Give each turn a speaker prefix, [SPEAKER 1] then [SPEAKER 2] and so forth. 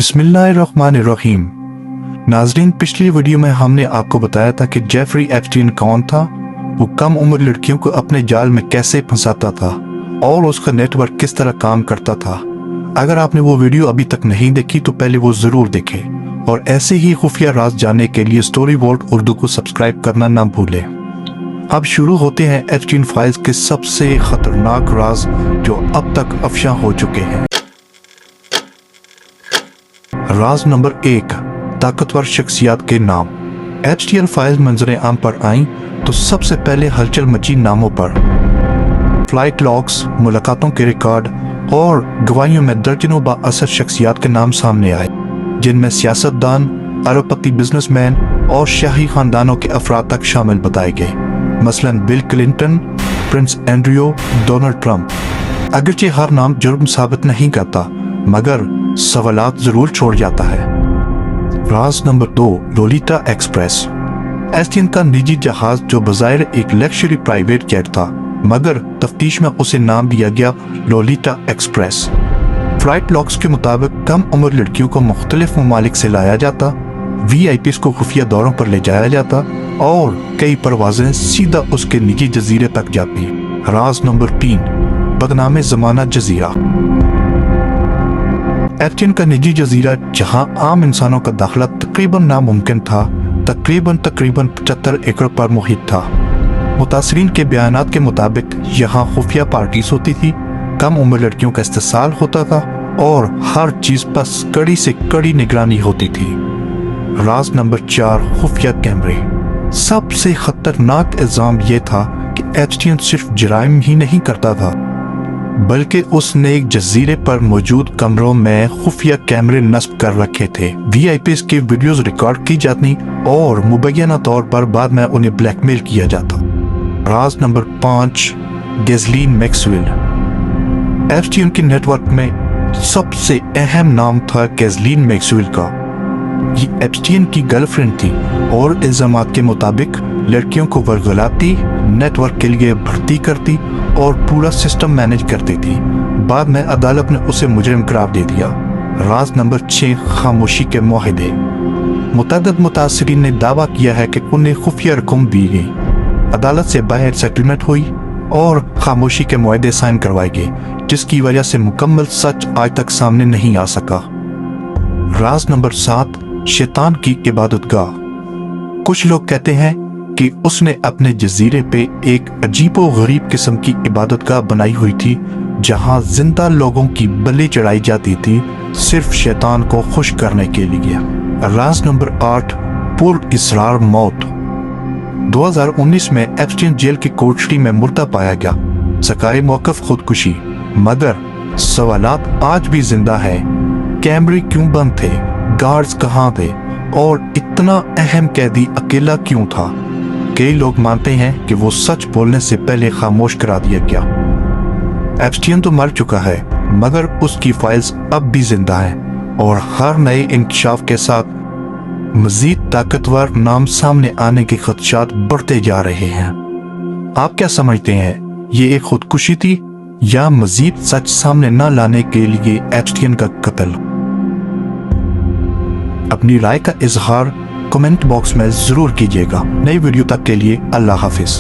[SPEAKER 1] बिस्मिल्लाहिर्रहमानिर्रहीम। नाजरीन, पिछली वीडियो में हमने आपको बताया था कि जेफरी एप्स्टीन कौन था, वो कम उम्र लड़कियों को अपने जाल में कैसे फंसाता था और उसका नेटवर्क किस तरह काम करता था। अगर आपने वो वीडियो अभी तक नहीं देखी तो पहले वो जरूर देखें और ऐसे ही खुफिया राज जानने के लिए स्टोरी वॉल्ट उर्दू को सब्सक्राइब करना ना भूलें। अब शुरू होते हैं एप्स्टीन फाइल्स के सबसे खतरनाक राज जो अब तक अफशा हो चुके हैं। राज नंबर 1, ताकतवर शख्सियत के नाम। एप्स्टीन फाइल्स मंजर आम पर आईं तो सबसे पहले हलचल मची नामों पर। फ्लाइट लॉग्स, मुलाकातों के रिकॉर्ड और गवाहियों में दर्जनों बाअसर शख्सियत के नाम सामने आए, जिनमें सियासतदान, अरबपति बिजनेसमैन और शाही खानदानों के अफराद तक शामिल बताए गए, मसलन bill Clinton, Prince Andrew, Donald Trump. अगरचे हर नाम जुर्म साबित नहीं करता मगर सवालात जरूर छोड़ जाता है। राज नंबर 2, लोलिता एक्सप्रेस। एप्स्टीन का निजी जहाज जो बज़ाहिर एक लग्जरी प्राइवेट जेट था मगर तफ्तीश में उसे नाम दिया गया लोलिता एक्सप्रेस। फ्लाइट लॉग्स के मुताबिक कम उम्र लड़कियों को मुख्तलिफ ममालिक से लाया जाता, VIPs को खुफिया दौरों पर ले जाया जाता और कई परवाजें सीधा उसके निजी जजीरे तक जाती। राज नंबर 3, बदनामे ज़माना जजीरा। एप्स्टीन का निजी जजीरा जहां आम इंसानों का दाखिला तकरीबन नामुमकिन था, तकरीबन 75 एकड़ पर मुहित था। मुतासरीन के बयानात के मुताबिक यहाँ खुफिया पार्टीज होती थी, कम उम्र लड़कियों का इस्तेसाल होता था और हर चीज पर कड़ी से कड़ी निगरानी होती थी। राज नंबर 4, खुफिया कैमरे। सबसे खतरनाक इल्जाम यह था कि एप्स्टीन सिर्फ जराइम ही नहीं करता था बल्कि उसने एक जजीरे पर मौजूद कमरों में खुफिया कैमरे नस्ब कर रखे थे। VIPs की वीडियोस रिकॉर्ड की जाती और मुबैना तौर पर बाद में उन्हें ब्लैकमेल किया जाता। राज नंबर 5, गैज़लीन मैक्सवेल। एप्स्टीन के नेटवर्क में सबसे अहम नाम था गैज़लीन मैक्सवेल का। ये एप्स्टीन की गर्लफ्रेंड थी और इल्जामात के मुताबिक लड़कियों को वर्गलाती, नेटवर्क के लिए भर्ती करती और पूरा सिस्टम मैनेज करती थी। बाद में अदालत ने उसे मुजरिम करार दे दिया। राज नंबर 6, खामोशी के मुआहदे। मुतअद्दिद मुतासरीन ने दावा किया है कि उन्हें खुफिया रकम दी गई, अदालत से बाहर सेटलमेंट हुई और खामोशी के मुआहदे साइन करवाए गए, जिसकी वजह से मुकम्मल सच आज तक सामने नहीं आ सका। राज नंबर 7, शैतान की इबादतगाह। कुछ लोग कहते हैं कि उसने अपने जजीरे पे एक अजीबो गरीब किस्म की इबादतगाह बनाई हुई थी जहां जिंदा लोगों की बलि चढ़ाई जाती थी सिर्फ शैतान को खुश करने के लिए। राज नंबर 8, पुर इसरार मौत। 2019 में एप्स्टीन जेल की कोठरी में मुर्दा पाया गया, सकाए मौकफ खुदकुशी, मगर सवालात आज भी जिंदा है। कैमरे क्यों बंद थे, गार्ड्स कहाँ थे और इतना अहम कैदी अकेला क्यों था? कई लोग मानते हैं कि वो सच बोलने से पहले खामोश करा दिया गया। एप्स्टीन तो मर चुका है मगर उसकी फाइल्स अब भी जिंदा हैं और हर नए इंकशाफ के साथ मजीद ताकतवर नाम सामने आने के खदशात बढ़ते जा रहे हैं। आप क्या समझते हैं, ये एक खुदकुशी थी या मजीद सच सामने न लाने के लिए एप्स्टीन का कत्ल? अपनी राय का इजहार कमेंट बॉक्स में जरूर कीजिएगा। नई वीडियो तक के लिए अल्लाह हाफिज।